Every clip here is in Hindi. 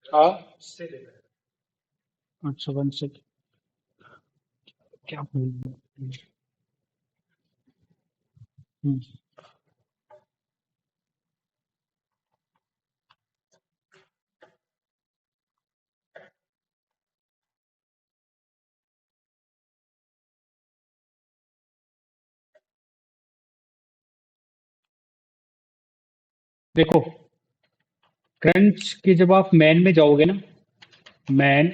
हाँ, अच्छा 1 सेकंड, क्या बोल रहे हो? हम्म, देखो, क्रंच की जब आप मैन में जाओगे ना, मैन,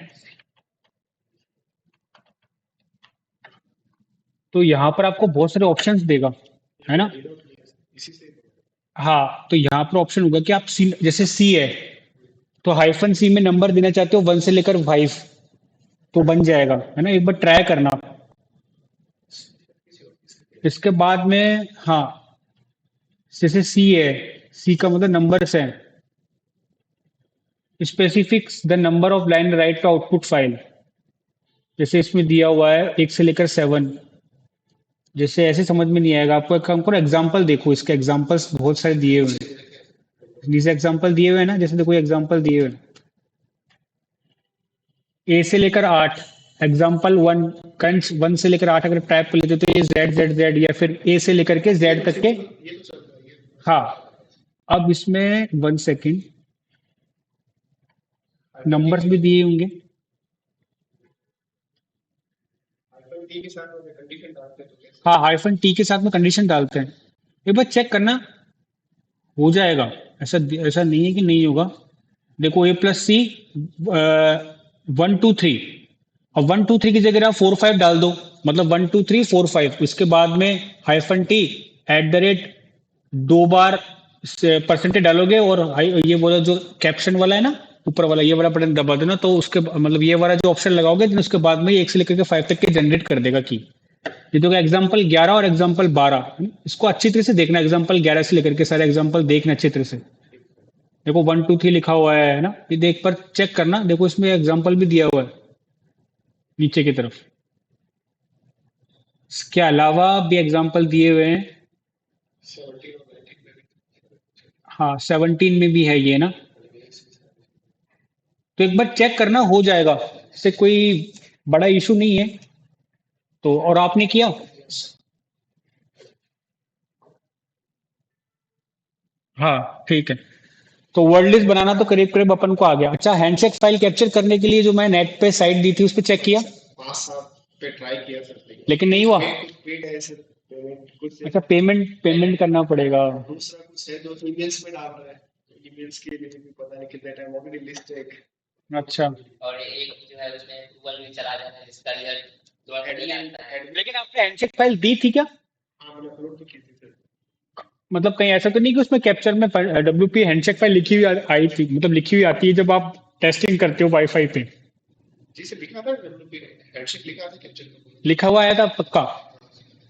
तो यहाँ पर आपको बहुत सारे ऑप्शंस देगा, है ना? हाँ, तो यहाँ पर ऑप्शन होगा कि आप सी, जैसे सी है, तो हाइफन सी में नंबर देना चाहते हो 1 से लेकर 5, तो बन जाएगा, है ना? एक बार ट्राई करना। इसके बाद में, हाँ, जैसे सी है, सी का मतलब नंबर्स है, specifies the number of line write to output file, जैसे इसमें दिया हुआ है 1 से लेकर 7, जैसे ऐसे समझ में नहीं आएगा आपको, एक काम करो, एग्जाम्पल देखो, इसके एग्जाम्पल्स बहुत सारे दिए हुए हैं, जैसे एग्जाम्पल दिए हुए हैं ना, जैसे देखो एग्जाम्पल दिए हुए हैं, A से लेकर 8, एग्जाम्पल 1, कंस 1 से लेकर 8 अगर टाइप कर लेते तो ये जेड जेड जेड, या फिर ए से लेकर के जेड तक के। हाँ, अब इसमें 1 सेकंड, नंबर्स भी दिए होंगे। हाँ, हाइफन टी के साथ में कंडीशन डालते हैं, एक बार चेक करना, हो जाएगा, ऐसा ऐसा नहीं है कि नहीं होगा। देखो A+C 1 2 3, और 1 2 3 की जगह आप 4 5 डाल दो, मतलब 1 2 3 4 5, उसके बाद में -T @ दो बार परसेंटेज डालोगे, और ये वाला जो कैप्शन वाला है ना, ऊपर वाला ये वाला बटन दबा देना, तो उसके मतलब ये वाला जो ऑप्शन लगाओगे, then उसके बाद में 1 से लेकर के 5 तक के जनरेट कर देगा की। ये तो एग्जाम्पल 11 और एग्जाम्पल 12, इसको अच्छी तरह से देखना, एग्जाम्पल 11 से लेकर के सारे एग्जाम्पल देखना अच्छी तरह से। देखो 1 2 3 लिखा हुआ है ना, ये देख पर चेक करना, देखो इसमें एग्जाम्पल भी दिया हुआ है नीचे की तरफ, इसके अलावा भी एग्जाम्पल दिए हुए हैं। हाँ, 17 में भी है ये ना, तो एक बार चेक करना, हो जाएगा, इससे कोई बड़ा इशू नहीं है। तो और आपने किया? हाँ, ठीक है। तो वर्ड लिस्ट बनाना तो करीब करीब अपन को आ गया। अच्छा, हैंडशेक फाइल कैप्चर करने के लिए जो मैं नेट पे साइट दी थी, उस पर चेक किया, लेकिन नहीं हुआ। अच्छा, पेमेंट पेमेंट करना पड़ेगा। अच्छा, लेकिन आपने हैंडशेक फाइल दी थी क्या? मतलब कहीं ऐसा तो नहीं कि उसमें कैप्चर में WP हैंडशेक फाइल लिखी हुई आई थी, मतलब लिखी हुई आती है जब आप टेस्टिंग करते हो वाईफाई पे? लिखा हुआ आया था पक्का?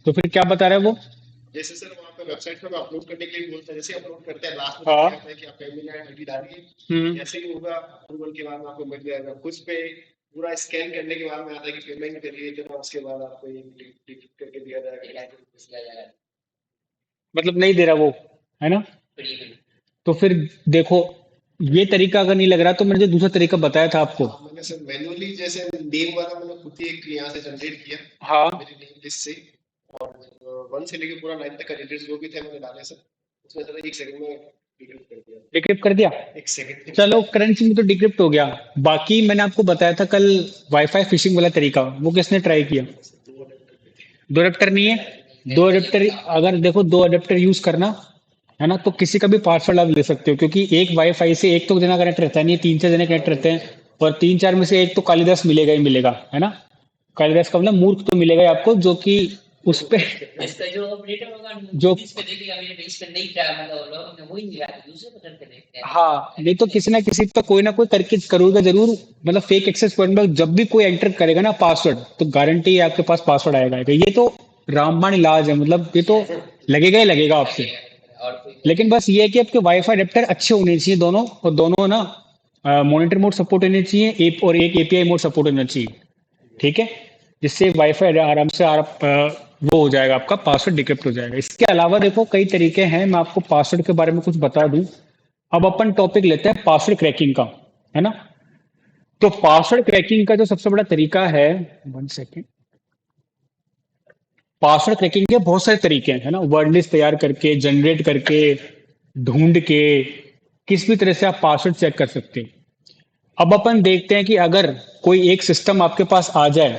तो फिर क्या बता रहा है वो? हाँ। हम्म। मतलब नहीं दे रहा वो, है ना? तो फिर देखो, ये तरीका अगर नहीं लग रहा, तो मैंने जो दूसरा तरीका बताया था आपको। हाँ, डिक्रिप्ट कर दिया। चलो, क्रंच में तो डिक्रिप्ट हो गया। बाकी मैंने आपको बताया था कल, वाईफाई फिशिंग वाला तरीका, वो किसने ट्राई किया? दो अडेप्टर नहीं है, दो अडेप्टर, अगर देखो दो अडेप्टर यूज करना, है ना, तो किसी का भी पासवर्ड आप ले सकते हो, क्योंकि एक वाईफाई से एक तो जना कनेक्ट रहता है नहीं, 3 4 जने कनेक्ट रहते हैं, और 3 4 में से एक तो कालिदास मिलेगा ही मिलेगा, है ना? कालिदास का मतलब मूर्ख तो मिलेगा ही आपको, जो कि उस पे जो, हाँ, नहीं तो किसी ना किसी तो कोई ना कोई करके करोगे जरूर, मतलब फेक एक्सेस पॉइंट में जब भी कोई एंटर करेगा ना पासवर्ड, तो गारंटी है आपके पास पासवर्ड आएगा, ये तो रामबाण इलाज है, मतलब ये तो लगेगा ही लगेगा आपसे। लेकिन बस ये है कि आपके वाईफाई अडेप्टर अच्छे होने चाहिए दोनों, और दोनों ना मॉनिटर मोड सपोर्ट होने चाहिए, और एक एपीआई मोड सपोर्ट होना चाहिए, ठीक है? जिससे वाईफाई आराम से वो हो जाएगा, आपका पासवर्ड डिक्रिप्ट हो जाएगा। इसके अलावा देखो कई तरीके हैं, मैं आपको पासवर्ड के बारे में कुछ बता दूं, अब अपन टॉपिक लेते हैं पासवर्ड क्रैकिंग का, है ना। तो पासवर्ड क्रैकिंग का जो सबसे बड़ा तरीका है, 1 सेकेंड। पासवर्ड क्रैकिंग के बहुत सारे तरीके हैं, है ना। वर्ड लिस्ट तैयार करके, जनरेट करके, ढूंढ के, किस भी तरह से आप पासवर्ड चेक कर सकते हैं। अब अपन देखते हैं कि अगर कोई एक सिस्टम आपके पास आ जाए,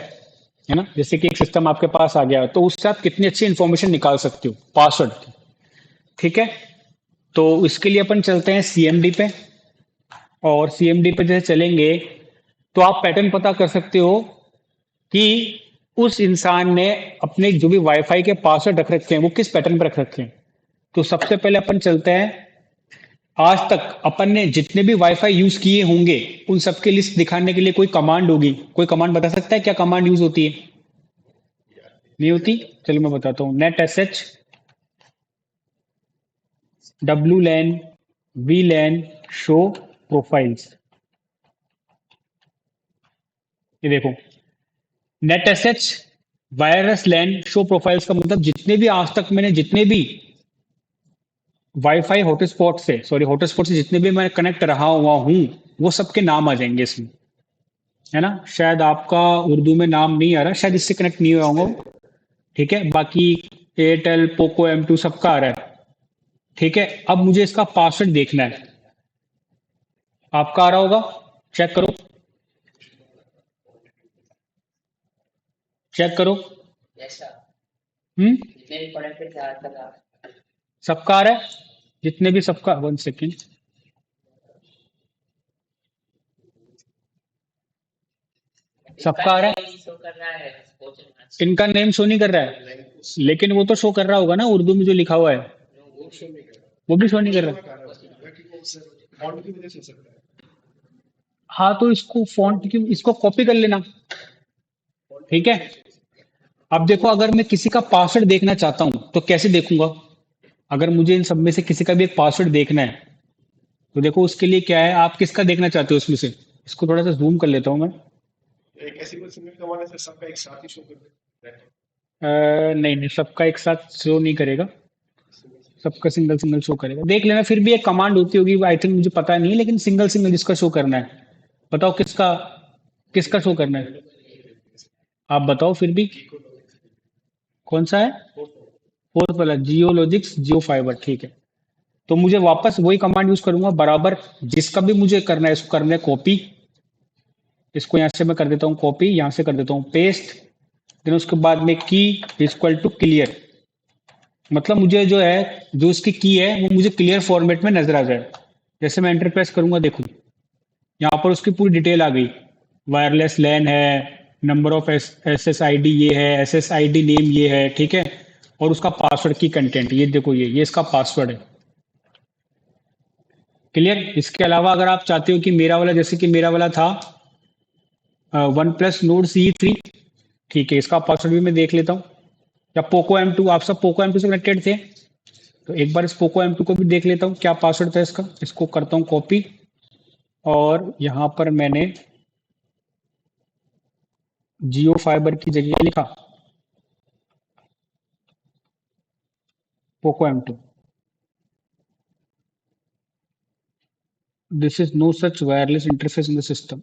है ना, जैसे कि एक सिस्टम आपके पास आ गया तो उससे आप कितनी अच्छी इंफॉर्मेशन निकाल सकते हो पासवर्ड की। ठीक है। तो इसके लिए अपन चलते हैं सीएमडी पे, और सीएमडी पे जैसे चलेंगे तो आप पैटर्न पता कर सकते हो कि उस इंसान ने अपने जो भी वाईफाई के पासवर्ड रख रखे हैं वो किस पैटर्न पर रख रखे हैं। तो सबसे पहले अपन चलते हैं, आज तक अपन ने जितने भी वाईफाई यूज किए होंगे उन सबकी लिस्ट दिखाने के लिए कोई कमांड होगी। कोई कमांड बता सकता है क्या कमांड यूज होती है? नहीं होती। चलो मैं बताता हूँ। Net S H, W LAN, V LAN, show profiles. ये देखो, net S H, wireless LAN, show profiles का मतलब जितने भी आज तक मैंने जितने भी वाईफाई हॉटस्पॉट से, सॉरी हॉटस्पॉट से जितने भी मैं कनेक्ट रहा हुआ हूँ वो सबके नाम आ जाएंगे इसमें, है ना। शायद आपका उर्दू में नाम नहीं आ रहा, शायद इससे कनेक्ट नहीं हुआ होगा। ठीक है। बाकी एयरटेल, पोको M2 सबका आ रहा है। ठीक है। अब मुझे इसका पासवर्ड देखना है। आपका आ रहा होगा, चेक करो, चेक करो। हम्म। सबका आ रहा है, जितने भी सबका। 1 सेकेंड। सबका आ रहा है, इनका नेम शो नहीं कर रहा है, लेकिन वो तो शो कर रहा होगा ना उर्दू में जो लिखा हुआ है। वो भी शो नहीं कर रहा। हाँ तो इसको फॉन्ट की इसको कॉपी कर लेना। ठीक है। अब देखो, अगर मैं किसी का पासवर्ड देखना चाहता हूं तो कैसे देखूंगा? अगर मुझे इन सब में से किसी का भी एक पासवर्ड देखना है तो देखो उसके लिए क्या है, आप किसका देखना चाहते हो उसमें से। इसको थोड़ा सा जूम कर लेता हूं मैं। नहीं नहीं, सबका एक साथ शो नहीं करेगा, सबका सिंगल सिंगल शो करेगा। देख लेना, फिर भी एक कमांड होती होगी, आई थिंक मुझे पता नहीं है, लेकिन सिंगल सिंगल जिसका शो करना है। बताओ किसका, किसका शो करना है? आप बताओ फिर भी। कौन सा है? फोर्थ वाला, जियोलॉजिक्स जियो फाइबर। ठीक है। तो मुझे वापस वही कमांड यूज करूंगा बराबर, जिसका भी मुझे करना है इसको करना है कॉपी। इसको यहां से मैं कर देता हूँ कॉपी, यहां से कर देता हूँ पेस्ट। देन उसके बाद में की इक्वल टू क्लियर। मतलब मुझे जो है, जो इसकी की है वो मुझे क्लियर फॉर्मेट में नजर आ जाए। जैसे मैं एंटर प्रेस करूंगा, देखो यहाँ पर उसकी पूरी डिटेल आ गई। वायरलेस लैन है, number of S S I D ये है, S S I D name ये है। ठीक है। और उसका पासवर्ड की कंटेंट ये देखो, ये इसका पासवर्ड है। क्लियर। इसके अलावा अगर आप चाहते हो कि मेरा वाला, जैसे कि मेरा वाला था वन प्लस नोड C3। ठीक है, इसका पासवर्ड भी मैं देख लेता हूँ। या पोको M2, आप सब पोको M2 से कनेक्टेड थे, तो एक बार इस पोको M2 को भी देख लेता हूँ क्या पासवर्ड था इसका। इसको करता हूँ कॉपी, और यहाँ पर मैंने जियो फाइबर की जगह लिखा Poco M2। This is no such wireless interface in the system.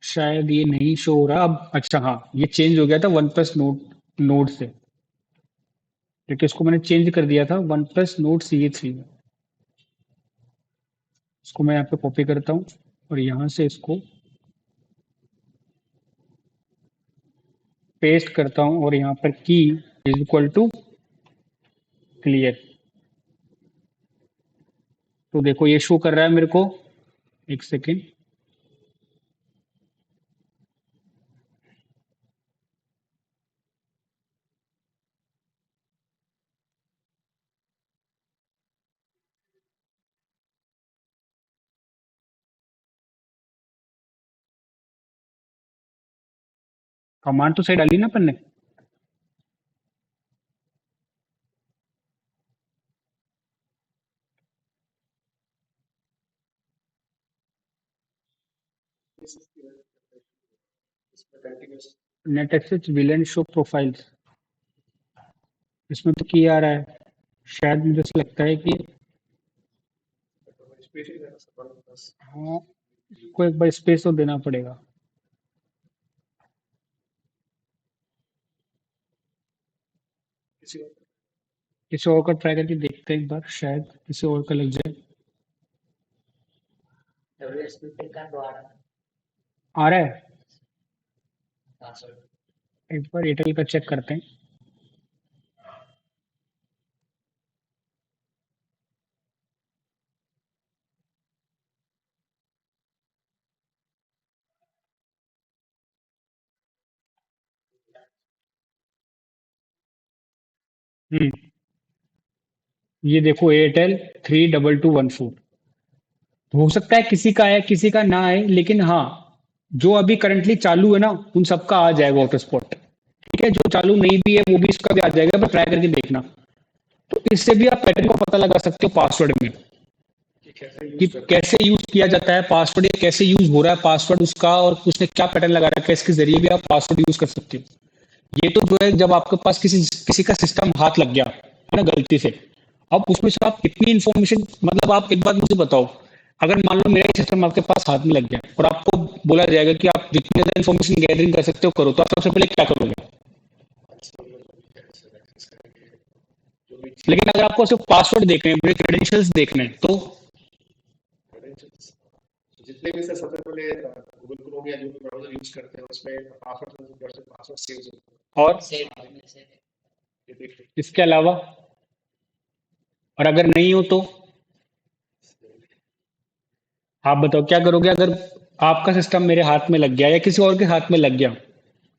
शायद ये नहीं शो हो रहा अब। अच्छा हाँ, ये चेंज हो गया था वन प्लस नोड से। देखिए, इसको मैंने चेंज कर दिया था वन प्लस नोड CE3 में। इसको मैं यहाँ पे कॉपी करता हूँ, और यहाँ से इसको पेस्ट करता हूँ, और यहाँ पर की इज इक्वल टू क्लियर। तो देखो ये शो कर रहा है मेरे को। 1 सेकेंड। कमांड तो सही डाली ना अपन ने। Net access WLAN show profiles. इसमें तो की आ रहा है। शायद मुझे ऐसा लगता है कि हाँ, को एक बार स्पेस तो देना पड़ेगा। किसी और का ट्राई करके देखते हैं एक बार, शायद किसी और का लग जाए। आ रहा है। एक बार एयरटेल का चेक करते हैं। हम्म, ये देखो एयरटेल 32214। हो सकता है किसी का आए किसी का ना आए, लेकिन हाँ, जो अभी करंटली चालू है ना, उन सबका आ जाएगा हॉटस्पॉट। ठीक है, जो चालू नहीं भी है वो भी इसका भी आ जाएगा, पर ट्राई करके देखना। तो इससे भी आप पैटर्न को पता लगा सकते हो पासवर्ड में, कि कैसे यूज किया जाता है पासवर्ड, या कैसे यूज हो रहा है पासवर्ड उसका, और उसने क्या पैटर्न लगा रखा है, इसके जरिए भी आप पासवर्ड यूज कर सकते हो। ये तो जो है, जब आपके पास किसी किसी का सिस्टम हाथ लग गया है ना गलती से, अब उसमें से आप कितनी इन्फॉर्मेशन, मतलब आप एक बात मुझे बताओ, अगर मान लो मेरा ही सिस्टम आपके पास हाथ में लग गया और आपको बोला जाएगा कि आप जितनी ज्यादा इन्फॉर्मेशन गैदरिंग कर सकते हो करो, तो आप सबसे पहले क्या करोगे? लेकिन अगर आपको सिर्फ पासवर्ड देखने हैं, मेरे क्रेडेंशियल्स देखने हैं, तो और इसके अलावा, और अगर नहीं हो तो आप बताओ क्या करोगे? अगर आपका सिस्टम मेरे हाथ में लग गया या किसी और के हाथ में लग गया,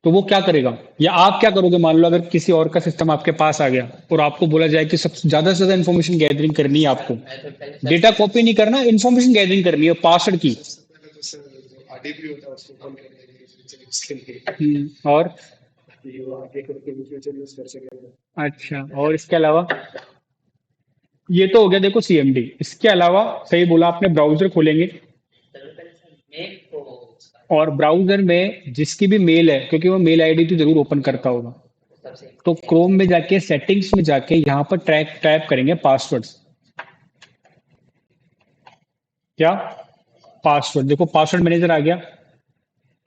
तो वो क्या करेगा? या आप क्या करोगे? मान लो अगर किसी और का सिस्टम आपके पास आ गया और आपको बोला जाए कि सबसे ज्यादा से ज्यादा इन्फॉर्मेशन गैदरिंग करनी है आपको, डेटा कॉपी नहीं करना, इन्फॉर्मेशन गैदरिंग करनी है पासवर्ड की। और अच्छा, और इसके अलावा? ये तो हो गया देखो सीएमडी। इसके अलावा सही बोला आपने, ब्राउजर खोलेंगे, और ब्राउजर में जिसकी भी मेल है, क्योंकि वो मेल आईडी तो जरूर ओपन करता होगा, तो क्रोम में जाके सेटिंग्स में जाके यहाँ पर ट्रैक टाइप करेंगे पासवर्ड्स। क्या? पासवर्ड, देखो पासवर्ड मैनेजर आ गया।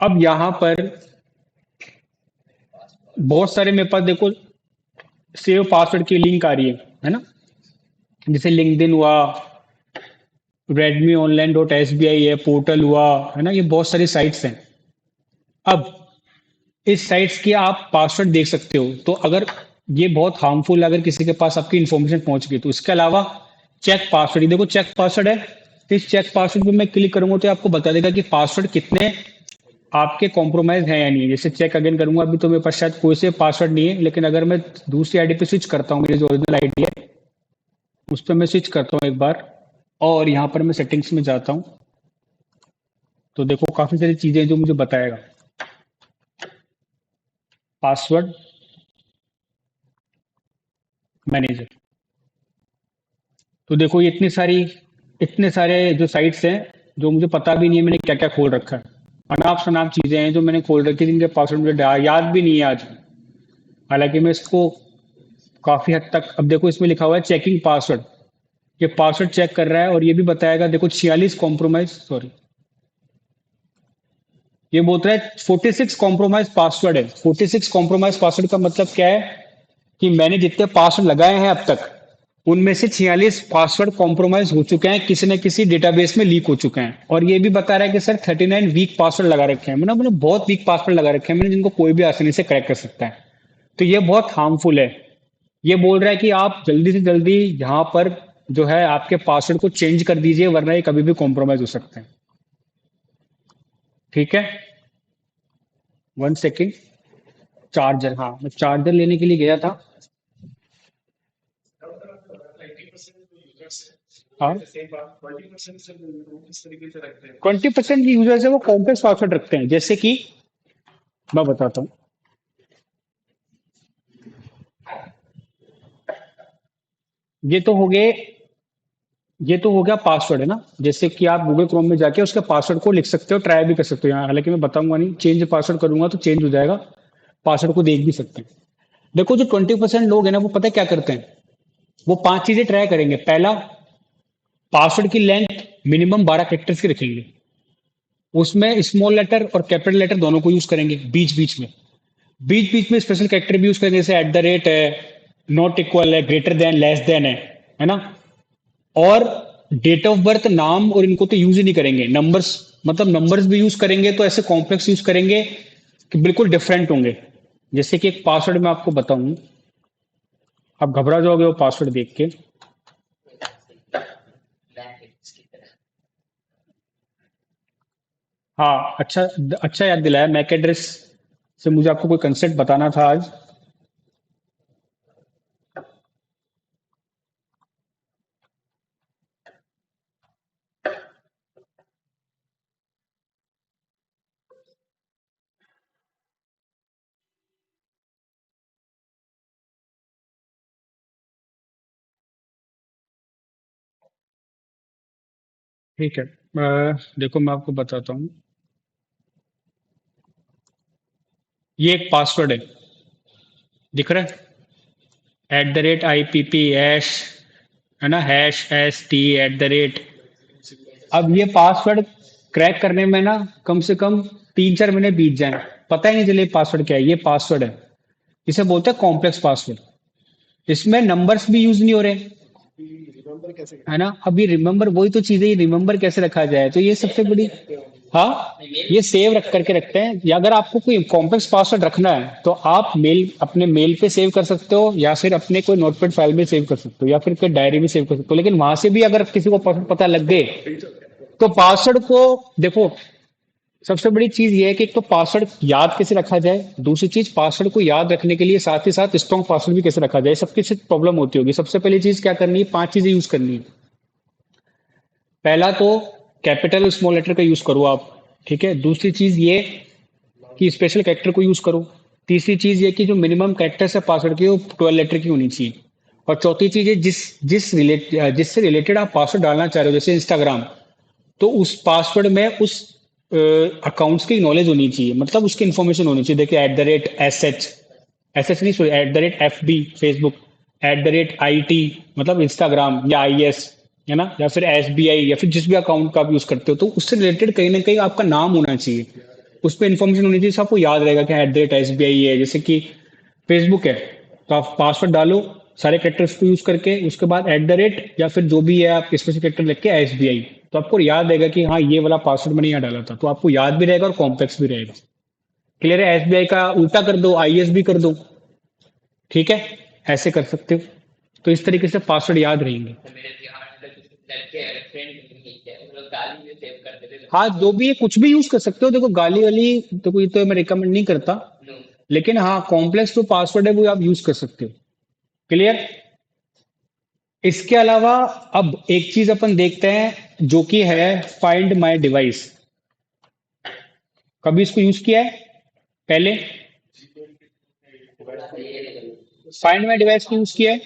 अब यहाँ पर बहुत सारे मेरे पास देखो सेव पासवर्ड की लिंक आ रही है ना, जैसे लिंक्डइन हुआ, Redmi online dot S B I है, पोर्टल हुआ, है ना, ये बहुत सारी साइट्स हैं। अब इस साइट्स की आप पासवर्ड देख सकते हो, तो अगर ये बहुत हार्मफुल, अगर किसी के पास आपकी इन्फॉर्मेशन पहुंच गई, तो इसके अलावा चेक पासवर्ड, ये देखो चेक पासवर्ड है, तो इस चेक पासवर्ड पे मैं क्लिक करूंगा तो आपको बता देगा कि पासवर्ड कितने आपके कॉम्प्रोमाइज है या नहीं है। जैसे चेक अगेन करूंगा, अभी तो मेरे पास शायद कोई से पासवर्ड नहीं है, लेकिन अगर मैं दूसरी आईडी पे स्विच करता हूँ, मेरी जो ओरिजिनल आईडी है उस पर मैं स्विच करता हूँ एक बार, और यहाँ पर मैं सेटिंग्स में जाता हूँ, तो देखो काफी सारी चीजें जो मुझे बताएगा। पासवर्ड मैनेजर, तो देखो ये इतने सारे जो साइट्स हैं, जो मुझे पता भी नहीं है मैंने क्या क्या खोल रखा है। अनाप शनाप चीजें हैं जो मैंने खोल रखी है, जिनके पासवर्ड मुझे याद भी नहीं है आज। हालांकि मैं इसको काफी हद तक, अब देखो इसमें लिखा हुआ है चेकिंग पासवर्ड, ये पासवर्ड चेक कर रहा है, और ये भी बताएगा देखो 46 कॉम्प्रोमाइज, सॉरी, ये बोल रहा है 46 कॉम्प्रोमाइज पासवर्ड है। 46 कॉम्प्रोमाइज पासवर्ड का मतलब क्या है? कि मैंने जितने पासवर्ड लगाए हैं अब तक, उनमें से 46 पासवर्ड कॉम्प्रोमाइज हो चुके हैं, किसी न किसी डेटाबेस में लीक हो चुके हैं। और ये भी बता रहा है कि सर 39 वीक पासवर्ड लगा रखे हैं, मैंने बहुत वीक पासवर्ड लगा रखे हैं मैंने, जिनको कोई भी आसानी से क्रैक कर सकता है। तो ये बहुत हार्मफुल है। ये बोल रहा है कि आप जल्दी से जल्दी यहाँ पर जो है आपके पासवर्ड को चेंज कर दीजिए, वरना ये कभी भी कॉम्प्रोमाइज हो सकते हैं। ठीक है, 1 सेकेंड। चार्जर, हाँ मैं चार्जर लेने के लिए गया था। हाँ, 20% की यूजर्स है वो कॉम्प्लेक्स पासवर्ड रखते हैं, जैसे कि मैं बताता हूँ। ये तो हो गए, ये तो हो गया पासवर्ड, है ना, जैसे कि आप गूगल क्रोम में जाके उसके पासवर्ड को लिख सकते हो, ट्राई भी कर सकते हो यहाँ, हालांकि मैं बताऊंगा नहीं, चेंज पासवर्ड करूंगा तो चेंज हो जाएगा, पासवर्ड को देख भी सकते हैं। देखो जो 20% लोग हैं ना वो पता है क्या करते हैं, वो 5 चीजें ट्राई करेंगे। पहला, पासवर्ड की लेंथ मिनिमम 12 कैरेक्टर्स की रखेंगे, उसमें स्मॉल लेटर और कैपिटल लेटर दोनों को यूज करेंगे। बीच बीच में, बीच बीच में स्पेशल कैरेक्टर भी यूज करेंगे, जैसे एट द रेट है, नॉट इक्वल है, ग्रेटर देन, लेस देन है ना। और डेट ऑफ बर्थ, नाम और इनको तो यूज ही नहीं करेंगे। नंबर्स, मतलब नंबर्स भी यूज करेंगे तो ऐसे कॉम्प्लेक्स यूज करेंगे कि बिल्कुल डिफरेंट होंगे। जैसे कि एक पासवर्ड मैं आपको बताऊं, आप घबरा जाओगे वो पासवर्ड देख के। हाँ, अच्छा, अच्छा याद दिलाया। मैक एड्रेस से मुझे आपको कोई कंसेप्ट बताना था आज। ठीक है, देखो मैं आपको बताता हूँ। ये एक पासवर्ड है, दिख रहा है, @IPP हैश, है ना, #ST @। अब ये पासवर्ड क्रैक करने में ना कम से कम 3-4 महीने बीत जाए, पता ही नहीं चले पासवर्ड क्या है। ये पासवर्ड है, इसे बोलते हैं कॉम्प्लेक्स पासवर्ड। इसमें नंबर्स भी यूज नहीं हो रहे, है ना। अब ये रिमेंबर, वही तो चीज है, ये रिमेंबर कैसे रखा जाए, तो ये सबसे बड़ी। हाँ, ये सेव रख करके रखते हैं। या अगर आपको कोई कॉम्प्लेक्स पासवर्ड रखना है तो आप मेल, अपने मेल पे सेव कर सकते हो, या फिर अपने कोई नोटपैड फाइल में सेव कर सकते हो, या फिर कोई डायरी में सेव कर सकते हो। लेकिन वहां से भी अगर किसी को पासवर्ड पता लग गए तो पासवर्ड को, देखो, सबसे बड़ी चीज ये है कि एक तो पासवर्ड याद कैसे रखा जाए, दूसरी चीज पासवर्ड को याद रखने के लिए साथ ही साथ स्ट्रॉन्ग पासवर्ड भी कैसे रखा जाए, सबकी से प्रॉब्लम होती होगी। सबसे पहली चीज क्या करनी है, 5 चीजें यूज करनी है। पहला तो कैपिटल स्मॉल लेटर का यूज करो आप, ठीक है। दूसरी चीज ये कि स्पेशल कैरेक्टर को यूज करो। तीसरी चीज ये कि जो मिनिमम कैरेक्टर है पासवर्ड की वो 12 लेटर की होनी चाहिए। और चौथी चीज है, जिससे रिलेटेड आप पासवर्ड डालना चाह रहे हो, जैसे इंस्टाग्राम, तो उस पासवर्ड में उस अकाउंट्स की नॉलेज होनी चाहिए, मतलब उसकी इन्फॉर्मेशन होनी चाहिए। देखिए @SH, एस नहीं सॉरी, @FB फेसबुक, @IT मतलब इंस्टाग्राम, या IS, है ना, या फिर SBI, या फिर जिस भी अकाउंट का आप यूज करते हो, तो उससे रिलेटेड कहीं ना कहीं आपका नाम होना चाहिए, उस पर इन्फॉर्मेशन होनी चाहिए, सबको याद रहेगा कि @SBI है। जैसे कि फेसबुक है, तो आप पासवर्ड डालो सारे कैरेक्टर्स को यूज करके, उसके बाद या फिर जो भी है आप स्पेशल कैरेक्टर लिख के SBI, तो आपको याद रहेगा कि हाँ ये वाला पासवर्ड मैंने यहाँ डाला था, तो आपको याद भी रहेगा और कॉम्प्लेक्स भी रहेगा। क्लियर है, SBI का उल्टा कर दो, IS भी कर दो, ठीक है, ऐसे कर सकते हो। तो इस तरीके से पासवर्ड याद रहेंगे। हाँ, जो भी है कुछ भी यूज कर सकते हो। देखो गाली वाली तो कोई, तो मैं रिकमेंड नहीं करता, लेकिन हाँ कॉम्प्लेक्स जो पासवर्ड है वो आप यूज कर सकते हो। क्लियर। इसके अलावा अब एक चीज अपन देखते हैं जो कि है फाइंड माय डिवाइस। कभी इसको यूज किया है पहले? फाइंड माय डिवाइस को यूज किया है?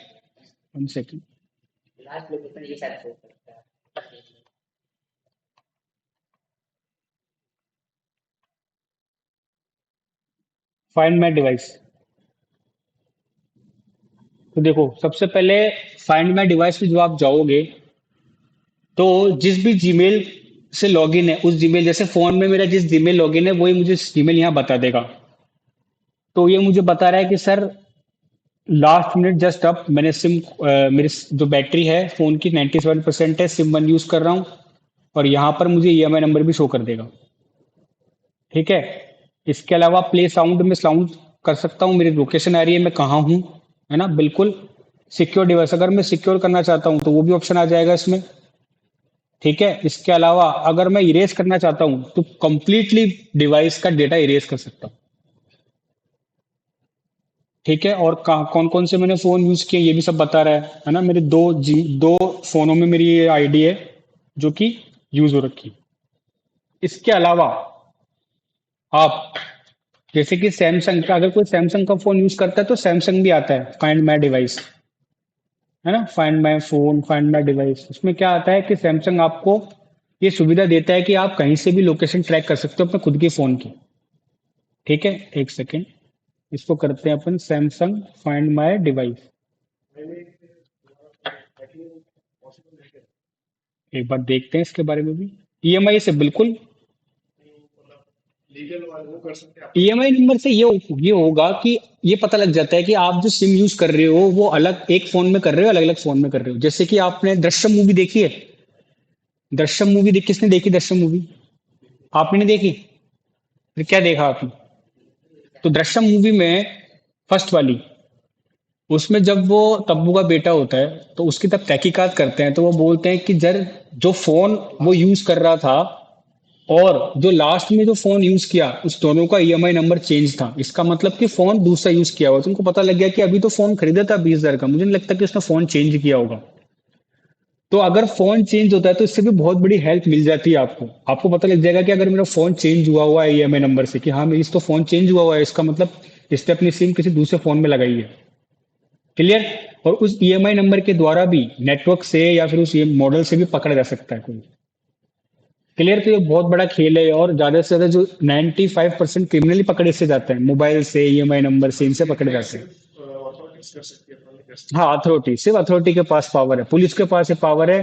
1 सेकेंड। फाइंड माय डिवाइस, तो देखो सबसे पहले फाइंड माय डिवाइस पे जो आप जाओगे, तो जिस भी जीमेल से लॉगिन है उस जीमेल, जैसे फोन में मेरा जिस जीमेल लॉगिन है वही मुझे जीमेल यहाँ बता देगा। तो ये मुझे बता रहा है कि सर लास्ट मिनट जस्ट अब मैंने मेरी जो बैटरी है फोन की 97% है, सिम 1 यूज कर रहा हूँ, और यहाँ पर मुझे EMI नंबर भी शो कर देगा। ठीक है। इसके अलावा प्ले साउंड में साउंड कर सकता हूँ, मेरी लोकेशन आ रही है, मैं कहाँ हूँ, है ना, बिल्कुल सिक्योर डिवाइस। अगर मैं सिक्योर करना चाहता हूँ तो वो भी ऑप्शन आ जाएगा इसमें। ठीक है। इसके अलावा अगर मैं इरेज करना चाहता हूँ तो कंप्लीटली डिवाइस का डेटा इरेज कर सकता हूँ। ठीक है। और कौन कौन से मैंने फोन यूज किए ये भी सब बता रहा है ना। मेरे दो फोनों में मेरी ये आईडी है जो कि यूज हो रखी है। इसके अलावा आप, जैसे कि सैमसंग का, अगर कोई सैमसंग का फोन यूज करता है तो सैमसंग भी आता है फाइंड माई डिवाइस, है ना, find my phone, find my device. उसमें क्या आता है कि सैमसंग आपको ये सुविधा देता है कि आप कहीं से भी लोकेशन ट्रैक कर सकते हो अपने खुद के फोन की। ठीक है, 1 सेकेंड। इसको करते हैं अपन सैमसंग फाइंड माय डिवाइस। एक बार देखते हैं इसके बारे में भी। ईएमआई से बिल्कुल। ईएमआई नंबर से ये होगा कि ये पता लग जाता है कि आप जो सिम यूज कर रहे हो वो अलग एक फोन में कर रहे हो, अलग अलग फोन में कर रहे हो। जैसे कि आपने दृश्यम मूवी देखी है। दृश्यम मूवी देख किसने देखी दृश्यम मूवी? आपने नहीं देखी? फिर क्या देखा आपने? तो दृश्यम मूवी में फर्स्ट वाली, उसमें जब वो तब्बू का बेटा होता है तो उसकी तब तहकीकात करते हैं तो वो बोलते हैं कि जर जो फोन वो यूज कर रहा था और जो लास्ट में जो फोन यूज किया उस दोनों का ईएमआई नंबर चेंज था। इसका मतलब कि फोन दूसरा यूज किया हुआ। तुमको पता लग गया कि अभी तो फोन खरीदा था 20,000 का, मुझे नहीं लगता कि उसने फोन चेंज किया होगा। तो अगर फोन चेंज होता है तो इससे भी बहुत बड़ी हेल्प मिल जाती है आपको। आपको पता लग जाएगा कि अगर मेरा फोन चेंज हुआ हुआ है ईएमआई नंबर से, कि हाँ मेरी तो फोन चेंज हुआ हुआ है, इसका मतलब इसने अपनी सिम किसी दूसरे फोन में लगाई है। क्लियर? और उस ईएमआई नंबर के द्वारा भी नेटवर्क से या फिर उस मॉडल से भी पकड़ा जा सकता है कोई। क्लियर? तो ये बहुत बड़ा खेल है और ज्यादा से ज्यादा जो 95% क्रिमिनली पकड़े से जाते हैं मोबाइल से, ईएमआई नंबर से, इनसे पकड़े जाते हैं। हाँ, अथॉरिटी, सिर्फ अथॉरिटी के पास पावर है, पुलिस के पास ये पावर है,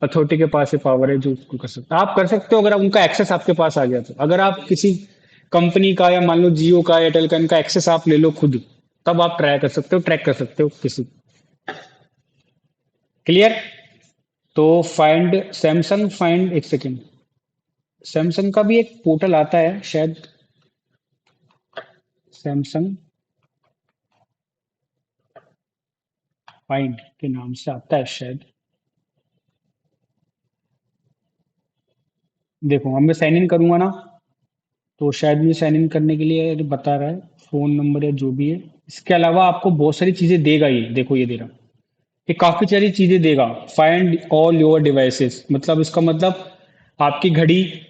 अथॉरिटी के पास ये पावर है जो उसको कर सकते हैं। आप कर सकते हो अगर उनका एक्सेस आपके पास आ गया तो। अगर आप किसी कंपनी का या मान लो जियो का, एयरटेल का, इनका एक्सेस आप ले लो खुद, तब आप ट्राई कर सकते हो, ट्रैक कर सकते हो किसी। क्लियर? तो फाइंड सैमसंग फाइंड, एक सेकेंड, सैमसंग का भी एक पोर्टल आता है शायद, सैमसंग फाइंड के नाम से आता है शायद। देखो अब मैं साइन इन करूंगा ना, तो शायद मुझे साइन इन करने के लिए ये बता रहा है फोन नंबर या जो भी है। इसके अलावा आपको बहुत सारी चीजें देगा, ये देखो ये दे रहा, ये काफी सारी चीजें देगा। फाइंड ऑल योर डिवाइसेस, मतलब इसका मतलब आपकी घड़ी।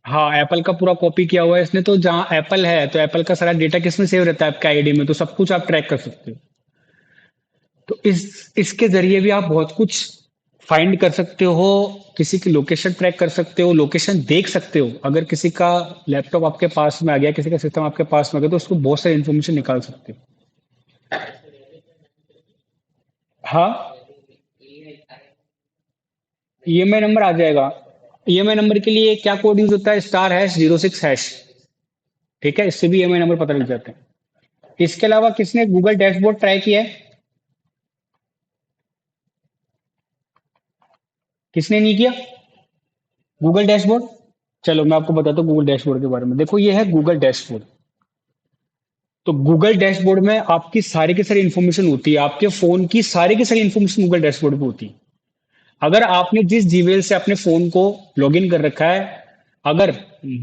हाँ, एप्पल का पूरा कॉपी किया हुआ है इसने। तो जहाँ एप्पल है तो एप्पल का सारा डेटा किसमें सेव रहता है? आपके आईडी में। तो सब कुछ आप ट्रैक कर सकते हो। तो इसके जरिए भी आप बहुत कुछ फाइंड कर सकते हो। किसी की लोकेशन ट्रैक कर सकते हो, लोकेशन देख सकते हो। अगर किसी का लैपटॉप आपके पास में आ गया, किसी का सिस्टम आपके पास में आ गया, तो उसको बहुत सारी इन्फॉर्मेशन निकाल सकते हो। हाँ, ईएमआई नंबर आ जाएगा। ईएमआई नंबर के लिए क्या कोड यूज होता है? *#06#। ठीक है, इससे भी ईएमआई नंबर पता लग जाता है। इसके अलावा किसने गूगल डैशबोर्ड ट्राई किया है? किसने नहीं किया गूगल डैशबोर्ड? चलो मैं आपको बताता हूँ गूगल डैशबोर्ड के बारे में। देखो ये है गूगल डैशबोर्ड। तो गूगल डैशबोर्ड में आपकी सारी की सारी इंफॉर्मेशन होती है। आपके फोन की सारी की सारी इंफॉर्मेशन गूगल डैशबोर्ड पे होती है। अगर आपने जिस जीमेल से अपने फोन को लॉगिन कर रखा है, अगर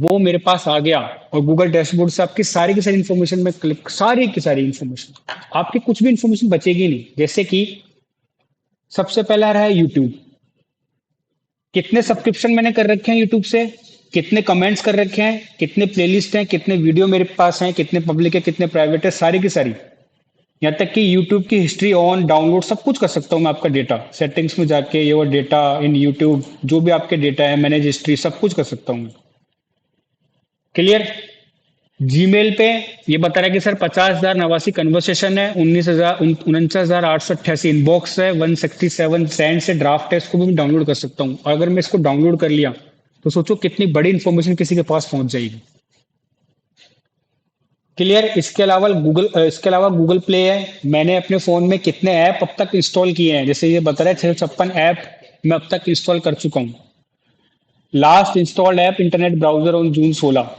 वो मेरे पास आ गया और गूगल डैशबोर्ड से आपकी सारी की सारी इंफॉर्मेशन में क्लिक, सारी की सारी इंफॉर्मेशन, आपकी कुछ भी इंफॉर्मेशन बचेगी नहीं। जैसे कि सबसे पहला रहा है यूट्यूब। कितने सब्सक्रिप्शन मैंने कर रखे हैं यूट्यूब से, कितने कमेंट्स कर रखे हैं, कितने प्लेलिस्ट हैं, कितने वीडियो मेरे पास हैं, कितने पब्लिक है, कितने प्राइवेट है, सारी की सारी। यहाँ तक कि यूट्यूब की हिस्ट्री, ऑन डाउनलोड, सब कुछ कर सकता हूँ मैं। आपका डेटा सेटिंग्स में जाके योर डेटा इन यूट्यूब, जो भी आपके डेटा है, मैनेज हिस्ट्री, सब कुछ कर सकता हूँ मैं। क्लियर? जीमेल पे ये बता रहा है कि सर 50,089 कन्वर्सेशन है, 49,888 इनबॉक्स है, 167 सेंड से ड्राफ्ट है। इसको भी मैं डाउनलोड कर सकता हूँ। और अगर मैं इसको डाउनलोड कर लिया तो सोचो कितनी बड़ी इंफॉर्मेशन किसी के पास पहुंच जाएगी। क्लियर? इसके अलावा गूगल प्ले है। मैंने अपने फोन में कितने ऐप अब तक इंस्टॉल किए हैं, जैसे ये बता रहा है 656 ऐप मैं अब तक इंस्टॉल कर चुका हूँ। Last installed app internet browser on June 16,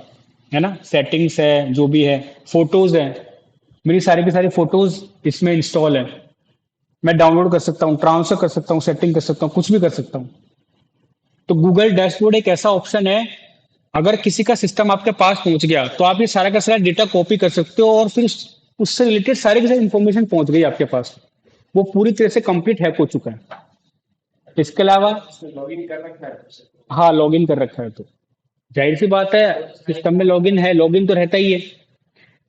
है ना। सेटिंग्स है, जो भी है, फोटोज है, मेरी सारी की सारी फोटोज इसमें इंस्टॉल है। मैं डाउनलोड कर सकता हूँ, ट्रांसफर कर सकता हूँ, सेटिंग कर सकता हूँ, कुछ भी कर सकता हूँ। तो गूगल डैशबोर्ड एक ऐसा ऑप्शन है, अगर किसी का सिस्टम आपके पास पहुंच गया तो आप ये सारा का सारा डेटा कॉपी कर सकते हो और फिर उससे रिलेटेड सारी की सारी इंफॉर्मेशन पहुंच गई आपके पास। वो पूरी तरह से कंप्लीट हैक हो चुका है। इसके अलावा हाँ, लॉगिन कर रखा है तो जाहिर सी बात है, सिस्टम में लॉगिन है, लॉगिन तो रहता ही है।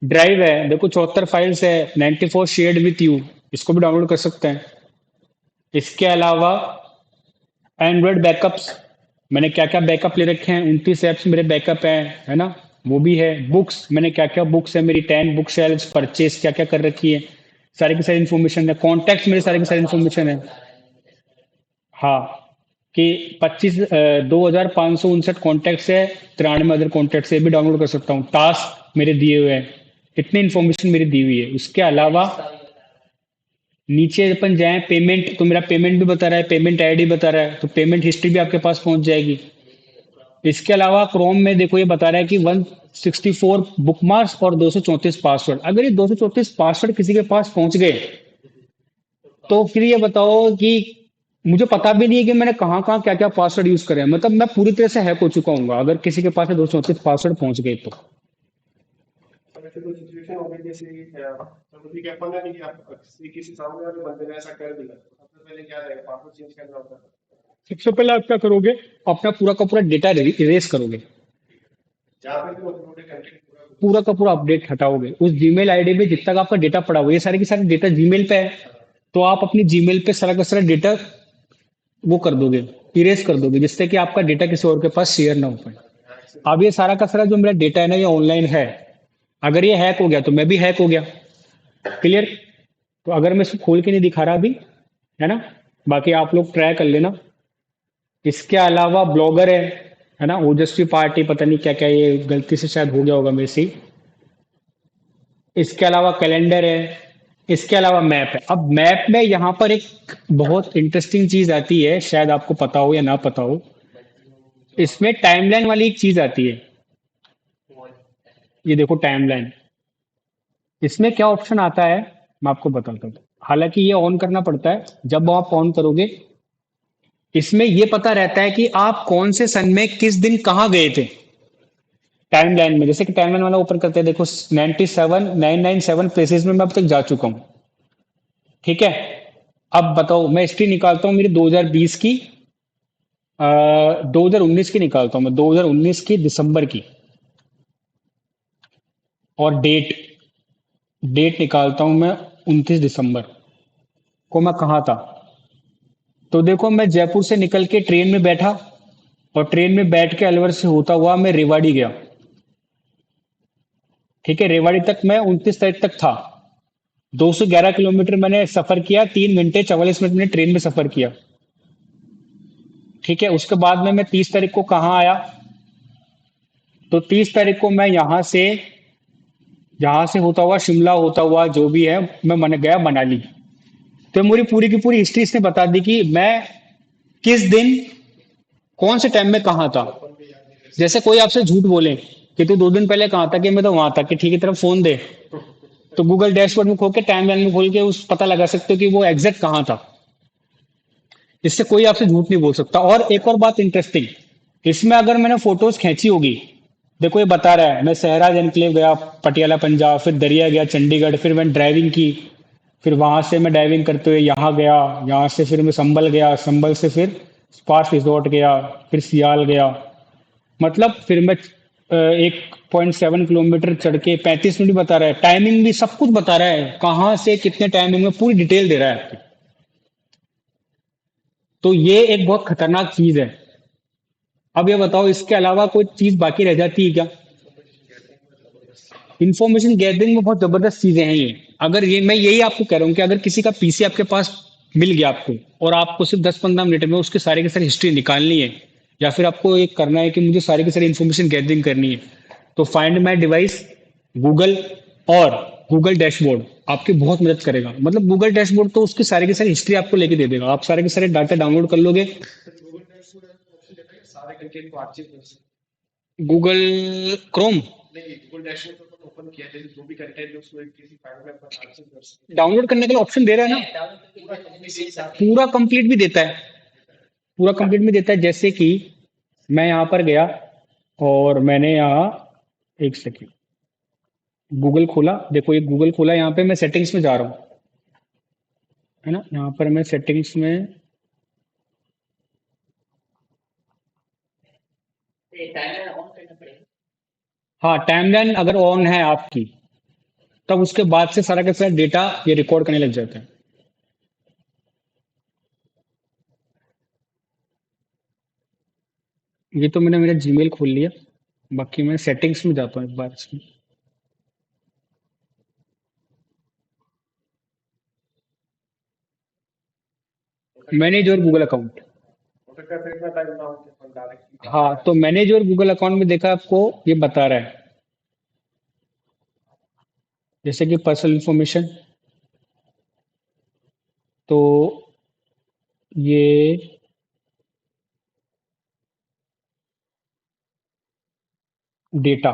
ड्राइव है, देखो 74 फाइल्स है, 94 शेयर्ड विथ यू, इसको भी डाउनलोड कर सकते हैं। इसके अलावा एंड्रॉइड बैकअप्स, मैंने क्या क्या बैकअप ले रखे हैं, 29 ऐप्स मेरे बैकअप हैं, है ना। वो भी है। बुक्स, मैंने क्या क्या बुक्स है, मेरी 10 बुक शेल्फ परचेज क्या क्या कर रखी है, सारी की सारी इन्फॉर्मेशन है। कॉन्टैक्ट्स मेरे सारे की सारी इन्फॉर्मेशन है। हाँ, कि 2559 कॉन्टैक्ट्स है, 93 अदर कॉन्टैक्ट्स है, ये भी डाउनलोड कर सकता हूँ। टास्क मेरे दिए हुए हैं, इतनी इन्फॉर्मेशन मेरी दी हुई है। उसके अलावा नीचे अपन जाएं, पेमेंट, तो मेरा पेमेंट भी बता रहा है, पेमेंट आईडी बता रहा है, तो पेमेंट हिस्ट्री भी आपके पास पहुंच जाएगी। इसके अलावा क्रोम में देखो, ये बता रहा है कि 164 बुकमार्क्स और 234 पासवर्ड। अगर ये 234 पासवर्ड किसी के पास पहुंच गए, तो फिर ये बताओ कि मुझे पता भी नहीं है कि मैंने कहाँ कहाँ क्या क्या पासवर्ड यूज करे हैं। मतलब मैं पूरी तरह से हैक हो चुका हूँ अगर किसी के पास 234 पासवर्ड पहुंच गए तो। ऐसे कोई सिचुएशन हो गई जैसे चलो ठीक है, अपन ने नहीं आप किसी किसी सामने वाले बंदे ने ऐसा कर दिया, तो सबसे पहले क्या रहेगा, पासवर्ड चेंज करना होता है। सबसे पहले आप क्या करोगे, अपना पूरा का पूरा डेटा इरेज करोगे, जहाँ पे भी अपलोड कंटेंट पूरा पूरा का पूरा अपडेट हटाओगे। उस जीमेल आईडी में जितना का आपका डेटा पड़ा हुआ है, ये सारे के सारे डेटा जीमेल पे है, तो आप अपनी जीमेल पे सारा का सारा डेटा वो कर दोगे, इरेज कर दोगे, जिससे कि आपका डेटा किसी और के पास शेयर ना हो पाए। अब ये सारा का सारा जो मेरा डेटा है ना, ये ऑनलाइन है। अगर ये हैक हो गया तो मैं भी हैक हो गया। क्लियर। तो अगर मैं इसको खोल के नहीं दिखा रहा अभी, है ना, बाकी आप लोग ट्राई कर लेना। इसके अलावा ब्लॉगर है ना, ओजस्वी पार्टी, पता नहीं क्या क्या, ये गलती से शायद हो गया होगा मेरे से। इसके अलावा कैलेंडर है। इसके अलावा मैप है। अब मैप में यहाँ पर एक बहुत इंटरेस्टिंग चीज आती है, शायद आपको पता हो या ना पता हो। इसमें टाइमलाइन वाली एक चीज आती है। ये देखो टाइमलाइन, इसमें क्या ऑप्शन आता है, मैं आपको बताता हूँ। हालांकि ये ऑन करना पड़ता है। जब आप ऑन करोगे, इसमें ये पता रहता है कि आप कौन से सन में किस दिन कहाँ गए थे। टाइमलाइन में, जैसे कि टाइमलाइन वाला ओपन करते हैं, देखो 97997 प्लेसेस में मैं अब तक जा चुका हूँ। ठीक है। अब बताओ, मैं हिस्ट्री निकालता हूँ मेरी 2020 की, 2019 की निकालता हूँ मैं, 2019 की दिसंबर की, और डेट, डेट निकालता हूँ मैं 29 दिसंबर को मैं कहाँ था। तो देखो, मैं जयपुर से निकल के ट्रेन में बैठा, और ट्रेन में बैठ के अलवर से होता हुआ मैं रेवाड़ी गया। ठीक है, रेवाड़ी तक मैं 29 तारीख तक था। 211 किलोमीटर मैंने सफर किया, 3 घंटे 44 मिनट मैंने ट्रेन में सफर किया। ठीक है, उसके बाद में मैं 30 तारीख को कहाँ आया, तो 30 तारीख को मैं यहाँ से होता हुआ, शिमला होता हुआ जो भी है, मैं मन गया मनाली। तो मेरी पूरी की पूरी हिस्ट्री इसने बता दी कि मैं किस दिन कौन से टाइम में कहाँ था। अपन भी याद नहीं कर जैसे कोई आपसे झूठ बोले कि तू 2 दिन पहले कहाँ था, कि मैं तो वहां था, कि ठीक है तेरा फोन दे, तो गूगल डैशबोर्ड में खोल के, टाइम लाइन में खोल के उस पता लगा सकते हो कि वो एग्जैक्ट कहाँ था। इससे कोई आपसे झूठ नहीं बोल सकता। और एक और बात इंटरेस्टिंग, इसमें अगर मैंने फोटोज खींची होगी, देखो ये बता रहा है, मैं सहराज एनक्लेव गया पटियाला पंजाब, फिर दरिया गया चंडीगढ़, फिर मैंने ड्राइविंग की, फिर वहां से मैं ड्राइविंग करते हुए यहाँ गया, यहाँ से फिर मैं संभल गया, संभल से फिर स्पार्स रिजॉर्ट गया, फिर सियाल गया। मतलब फिर मैं 1.7 किलोमीटर चढ़ के 35 मिनट भी बता रहा है, टाइमिंग भी सब कुछ बता रहा है, कहाँ से कितने टाइमिंग में पूरी डिटेल दे रहा है आपकी। तो ये एक बहुत खतरनाक चीज है। अब ये बताओ, इसके अलावा कोई चीज बाकी रह जाती है क्या। इन्फॉर्मेशन गैदरिंग में जबरदस्त। इन्फॉर्मेशन गैदरिंग में बहुत जबरदस्त चीजें हैं ये। अगर ये, मैं यही आपको कह रहा हूँ कि अगर किसी का पीसी आपके पास मिल गया आपको, और आपको सिर्फ 10-15 मिनट में उसके सारे के सारी हिस्ट्री निकालनी है, या फिर आपको एक करना है कि मुझे सारी की सारी इन्फॉर्मेशन गैदरिंग करनी है, तो फाइंड माई डिवाइस, गूगल और गूगल डैशबोर्ड आपकी बहुत मदद करेगा। मतलब गूगल डैशबोर्ड तो उसकी सारी की सारी हिस्ट्री आपको लेके दे देगा। आप सारे के सारे डाटा डाउनलोड कर लोगे। गूगल ड्राइव में ऑप्शन देता है कि सारे कंटेंट को आर्चिव कर सकते गूगल क्रोम हैं। नहीं, गूगल डैशबोर्ड तो अपन ओपन किया जैसे जो भी कंटेंट है उसको एक किसी फाइल में अपन आर्चिव कर सकते डाउनलोड करने के लिए ऑप्शन दे रहा है ना, हैं। पूरा कंप्लीट एक साथ पूरा कंप्लीट भी देता है, देता है। पूरा कंप्लीट भी देता है। जैसे कि मैं यहाँ पर गया, और मैंने यहाँ, एक सेकेंड, गूगल खोला, देखो ये गूगल खोला, यहाँ पे मैं सेटिंग्स में जा रहा हूँ, है ना, यहाँ पर मैं सेटिंग्स में, हाँ टाइमलाइन अगर ऑन है आपकी, तब उसके बाद से सारा का सारा डेटा ये रिकॉर्ड करने लग जाता है। ये तो मैंने मेरा जीमेल खोल लिया। बाकी मैं सेटिंग्स में जाता हूँ एक बार इसमें। मैनेज और गूगल अकाउंट। हो सकता है फिर इतना टाइम ना हो कि अपन डायरेक्टली जा हाँ, पाए। तो मैनेज और गूगल अकाउंट में देखा आपको ये बता रहा है, जैसे कि पर्सनल इंफॉर्मेशन, तो ये डेटा,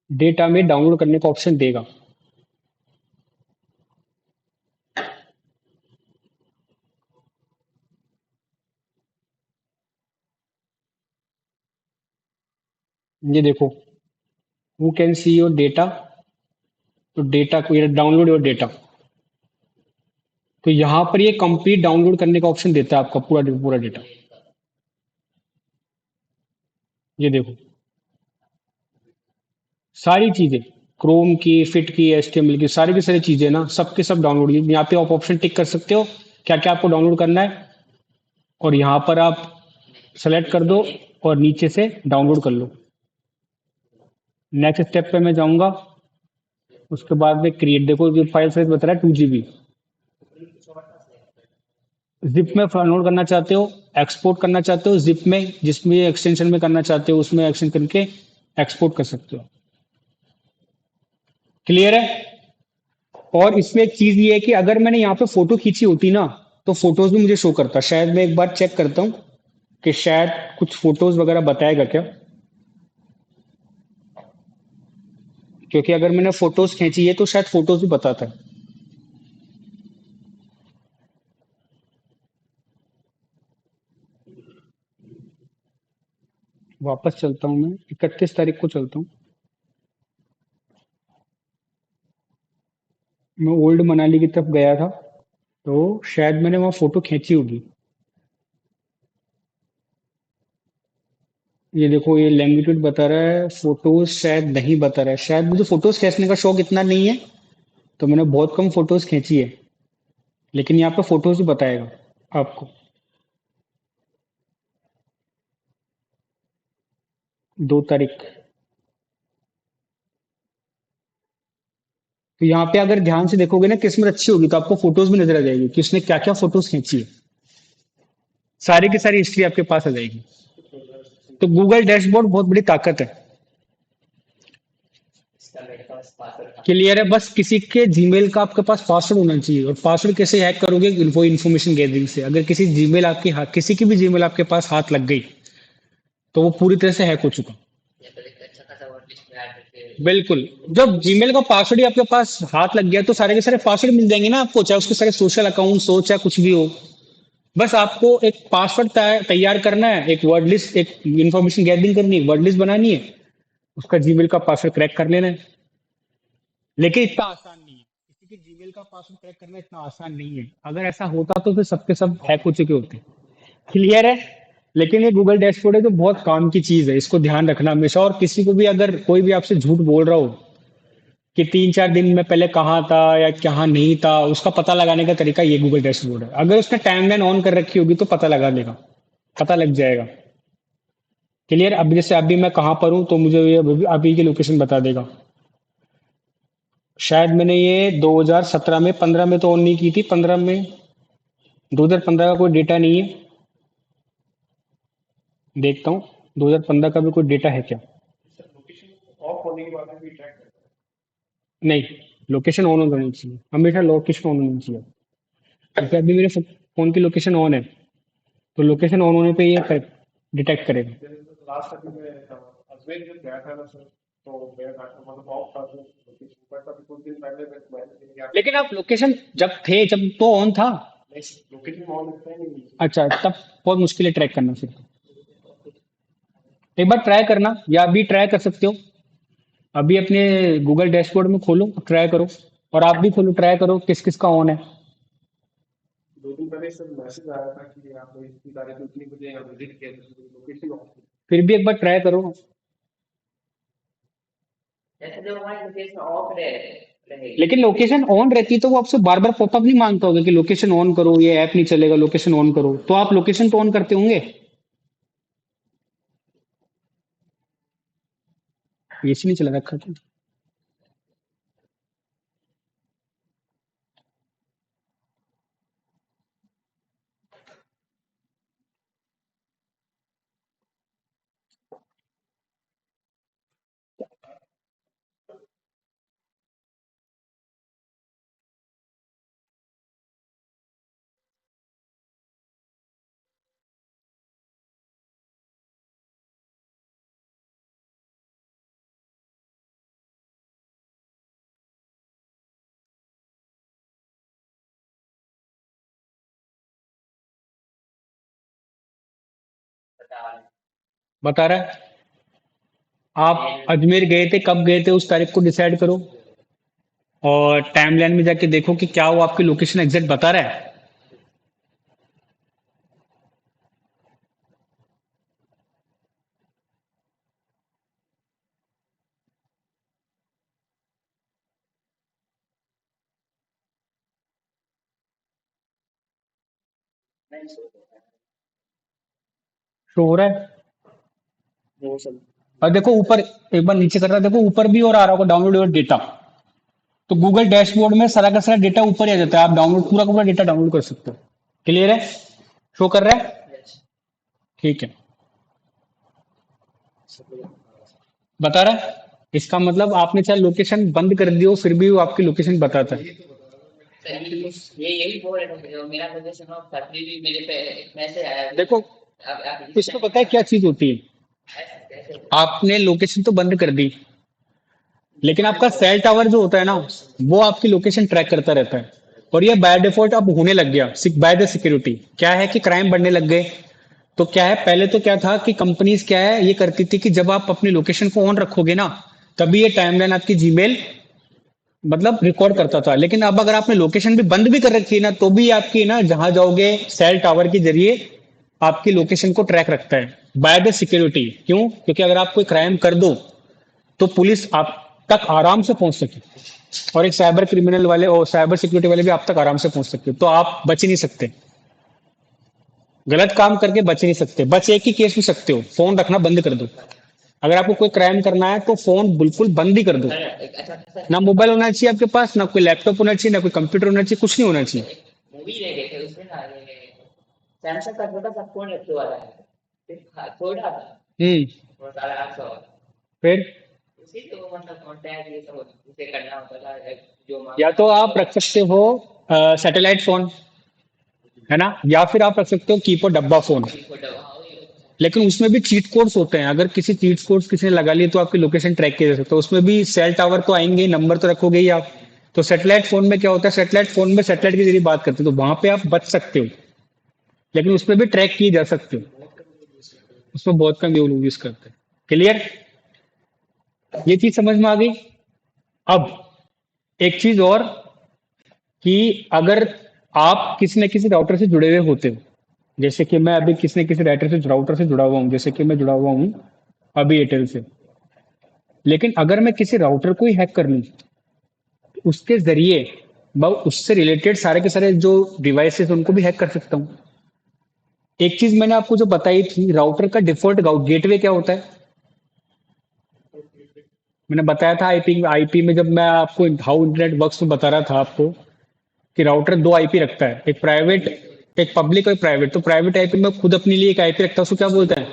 डेटा में डाउनलोड करने का ऑप्शन देगा। ये देखो, who can see your data, तो डेटा को ये डाउनलोड योर डेटा, तो यहाँ पर ये कंप्लीट डाउनलोड करने का ऑप्शन देता है आपका पूरा पूरा डेटा। ये देखो सारी चीजें, क्रोम की, फिट की, एचटीएमएल की सारी चीजें ना, सबके सब डाउनलोड, यहाँ पे आप ऑप्शन टिक कर सकते हो क्या क्या आपको डाउनलोड करना है, और यहाँ पर आप सेलेक्ट कर दो और नीचे से डाउनलोड कर लो। नेक्स्ट स्टेप पे मैं जाऊंगा, उसके बाद में क्रिएट, देखो ये फाइल साइज बता रहा है 2 GB। जिप में डाउनलोड करना चाहते हो, एक्सपोर्ट करना चाहते हो जिप में, जिसमें एक्सटेंशन में करना चाहते हो उसमें एक्सटेंशन करके एक्सपोर्ट कर सकते हो। क्लियर है? और इसमें एक चीज ये है कि अगर मैंने यहाँ पे फोटो खींची होती ना, तो फोटोज भी मुझे शो करता। शायद मैं एक बार चेक करता हूँ कि शायद कुछ फोटोज वगैरह बताएगा क्या, क्योंकि अगर मैंने फोटोज खींची है तो शायद फोटोज भी बताता है। वापस चलता हूँ, मैं 31 तारीख को चलता हूँ। मैं ओल्ड मनाली की तरफ गया था, तो शायद मैंने वहाँ फोटो खींची होगी। ये देखो ये लैंगिट्यूड बता रहा है, फोटोज शायद नहीं बता रहा है। शायद मुझे फोटोज खींचने का शौक इतना नहीं है, तो मैंने बहुत कम फोटोज खींची है, लेकिन यहाँ पे फोटोज भी बताएगा आपको। 2 तारीख, तो यहाँ पे अगर ध्यान से देखोगे ना, किस्मत अच्छी होगी तो आपको फोटोज भी नजर आ जाएगी कि उसने क्या क्या फोटोज खींची है। सारी की सारी हिस्ट्री आपके पास आ जाएगी। तो गूगल डैशबोर्ड बहुत बड़ी ताकत है। क्लियर है? बस किसी के जीमेल का आपके पास पासवर्ड होना चाहिए, और पासवर्ड कैसे हैक करोगे, वो इन्फॉर्मेशन गैदरिंग से। अगर किसी जीमेल आपके हाथ, किसी की भी जीमेल आपके पास हाथ लग गई, तो वो पूरी तरह से हैक हो चुका। बिल्कुल। जब जीमेल का पासवर्ड ही आपके पास हाथ लग गया, तो सारे के सारे पासवर्ड मिल जाएंगे ना आपको, चाहे उसके सारे सोशल अकाउंट्स हो चाहे कुछ भी हो। बस आपको एक पासवर्ड तैयार करना है, एक वर्ड लिस्ट, एक इन्फॉर्मेशन गैदरिंग करनी है, वर्ड लिस्ट बनानी है, उसका जीमेल का पासवर्ड क्रैक कर लेना है। लेकिन इतना आसान नहीं है, किसी के जीमेल का पासवर्ड क्रैक करना इतना आसान नहीं है। अगर ऐसा होता तो फिर सबके सब हैक हो चुके होते। क्लियर है? लेकिन ये गूगल डैशबोर्ड है जो बहुत काम की चीज है, इसको ध्यान रखना हमेशा। और किसी को भी अगर कोई भी आपसे झूठ बोल रहा हो कि 3-4 दिन में पहले कहाँ था या कहाँ नहीं था, उसका पता लगाने का तरीका ये गूगल डैशबोर्ड है। अगर उसने टाइमलाइन ऑन कर रखी होगी तो पता लगा लेगा, पता लग जाएगा। क्लियर? अब जैसे अभी मैं कहाँ पर हूँ, तो मुझे ये अभी की लोकेशन बता देगा। शायद मैंने ये 2017 में, 15 में तो ऑन नहीं की थी, 15 में, 2015 का कोई डेटा नहीं है। देखता हूँ 2015 का भी कोई डेटा है क्या। लोकेशन ऑफ होने के बाद भी ट्रैक करता नहीं, लोकेशन ऑन होनी चाहिए, हमेशा लोकेशन ऑन होनी चाहिए। जैसे अभी मेरे फोन की लोकेशन ऑन है, तो लोकेशन ऑन होने पे ये डिटेक्ट करेगा। है। जैसे लास्ट टाइम मैं अजमेर जब गया था ना सर, तो मैं मतलब ऑफ था तो लोकेशन पर, तब कुछ दिन पहले मैंने गया था। लेकिन आप लोकेशन जब थे, जब तो ऑन था। लोकेशन ऑन लगता है नहीं। अच्छा, तब बहुत मुश्किल है ट्रैक करना फिर। एक बार ट्राई करना, या अभी ट्राई कर सकते हो। अभी अपने गूगल डैशबोर्ड में खोलो, ट्राई करो। और आप भी खोलो, ट्राई करो किस किस का ऑन है। 2 दिन पहले सर मैसेज आया था कि आप इतनी तारीख को इतनी बजे यहाँ विजिट किया था, लोकेशन ऑफ थी। फिर भी एक बार ट्राई करो। That's the one location off there. रहेगी। लेकिन लोकेशन ऑन रहती तो वो आपसे बार बार पॉपअप नहीं मांगता होगा कि लोकेशन ऑन करो, ये ऐप नहीं चलेगा, लोकेशन ऑन करो, तो आप लोकेशन तो ऑन करते होंगे। एसी नहीं चला रखा था। बता रहे हैं। बता रहा है। आप ये अजमेर गए थे, कब गए थे उस तारीख को डिसाइड करो, और टाइमलाइन में जाके देखो कि क्या वो आपकी लोकेशन एग्जैक्ट बता रहा है। नहीं सोच शो हो रहा है। वो सब। और देखो ऊपर, एक बार नीचे कर रहा है, देखो ऊपर भी और आ रहा होगा डाउनलोड योर डेटा। तो गूगल डैशबोर्ड में सारा का सारा डेटा ऊपर ही आ जाता है, आप डाउनलोड पूरा का पूरा डेटा डाउनलोड कर सकते हो। क्लियर है? शो कर रहा है। यस। ठीक है। सब लोग बता रहा है। इसका मतलब आपने चाहे लोकेशन बंद कर दी हो फिर भी वो आपकी लोकेशन बताता है। सर ये यही बोल रहे थे, जो मेरा पोजीशन ऑफ फैक्ट्री भी मेरे पे एक मैसेज आया अभी। देखो अब आप इस इसमें टाइम पता है क्या चीज होती है। ऐसा कैसे आपने लोकेशन तो बंद कर दी, लेकिन आपका सेल टावर जो होता है ना, वो आपकी लोकेशन ट्रैक करता रहता है। और ये बाय डिफॉल्ट अब होने लग गया बाय द सिक्योरिटी। क्या है कि क्राइम बढ़ने लग गए। तो क्या है, पहले तो क्या था कि कंपनीज क्या है ये करती थी कि जब आप अपनी लोकेशन को ऑन रखोगे ना, तभी ये टाइमलाइन आपकी जीमेल मतलब रिकॉर्ड करता था। लेकिन अब अगर आपने लोकेशन भी बंद भी कर रखी है ना, तो भी आपकी ना जहां जाओगे सेल टावर के जरिए आपकी लोकेशन को ट्रैक रखता है बाय द सिक्योरिटी। क्यों? क्योंकि अगर आप कोई क्राइम कर दो तो पुलिस आप तक आराम से पहुंच सके, और एक साइबर क्रिमिनल वाले और साइबर सिक्योरिटी वाले भी आप तक आराम से पहुंच सकते हो, तो आप बच ही नहीं सकते। गलत काम करके बच नहीं सकते, बच एक ही केस में सकते हो, फोन रखना बंद कर दो। अगर आपको कोई क्राइम करना है तो फोन बिल्कुल बंद ही कर दो। सर एक अच्छा सर ना मोबाइल होना चाहिए आपके पास, ना कोई लैपटॉप होना चाहिए, ना कोई कंप्यूटर होना चाहिए, कुछ नहीं होना चाहिए। एक मूवी देखे थे उसमें ना ये सैमसंग का छोटा सा फोन रखे वाला है। छोटा था हम्म। वो 850 फिर उसी से वो मतलब कॉन्टैक्ट ये सब उसे करना होता था जो या मांगता तो था। आप रख सकते हो सैटेलाइट फोन, है ना, या फिर आप रख सकते हो कीपैड डब्बा फोन। कि छोटा हाँ वही होता है। लेकिन उसमें भी चीट कोड्स होते हैं, अगर किसी चीट कोड्स किसी ने लगा लिए तो आपकी लोकेशन ट्रैक किया जा सकता है। उसमें भी सेल टावर तो आएंगे, नंबर तो रखोगे ही आप। तो सैटेलाइट फोन में क्या होता है, सैटेलाइट फोन में सैटेलाइट के जरिए बात करते हो तो वहां पे आप बच सकते हो, लेकिन उसमें भी ट्रैक किए जा सकते हो। उसमें बहुत कम यूज करते हैं। क्लियर? ये चीज समझ में आ गई। अब एक चीज और, कि अगर आप किसी न किसी राउटर से जुड़े हुए होते हो, जैसे कि मैं अभी किसी न किसी राउटर से जुड़ा हुआ हूँ, जैसे कि मैं जुड़ा हुआ हूँ अभी एयरटेल से। लेकिन अगर मैं किसी राउटर को ही हैक कर लूं, उसके जरिए मैं उससे रिलेटेड सारे के सारे जो डिवाइसेस उनको भी हैक कर सकता हूँ। एक चीज मैंने आपको जो बताई थी, राउटर का डिफॉल्ट गेटवे क्या होता है, मैंने बताया था आईपी में जब मैं आपको हाउ इंटरनेट वर्क्स में बता रहा था आपको, कि राउटर दो आईपी रखता है, एक प्राइवेट, एक पब्लिक और एक प्राइवेट। तो प्राइवेट आईपी में खुद अपने लिए एक आईपी रखता हूँ, उसको क्या बोलता है,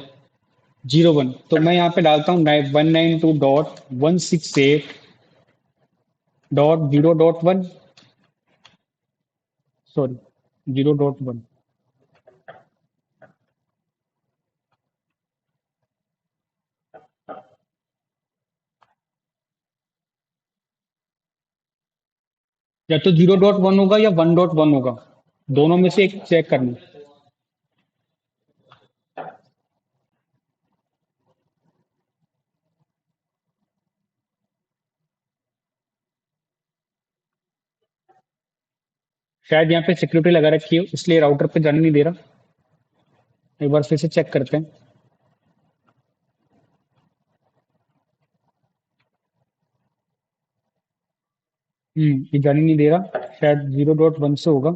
01। तो मैं यहाँ पे डालता हूँ 192.168.0.1, सॉरी 0.1। या तो 0.1 होगा या 1.1 होगा, दोनों में से एक चेक करना। शायद यहाँ पे सिक्योरिटी लगा रखी है इसलिए राउटर पे जाने नहीं दे रहा। एक बार फिर से चेक करते हैं। ये जाने नहीं दे रहा, शायद 0.1 से होगा।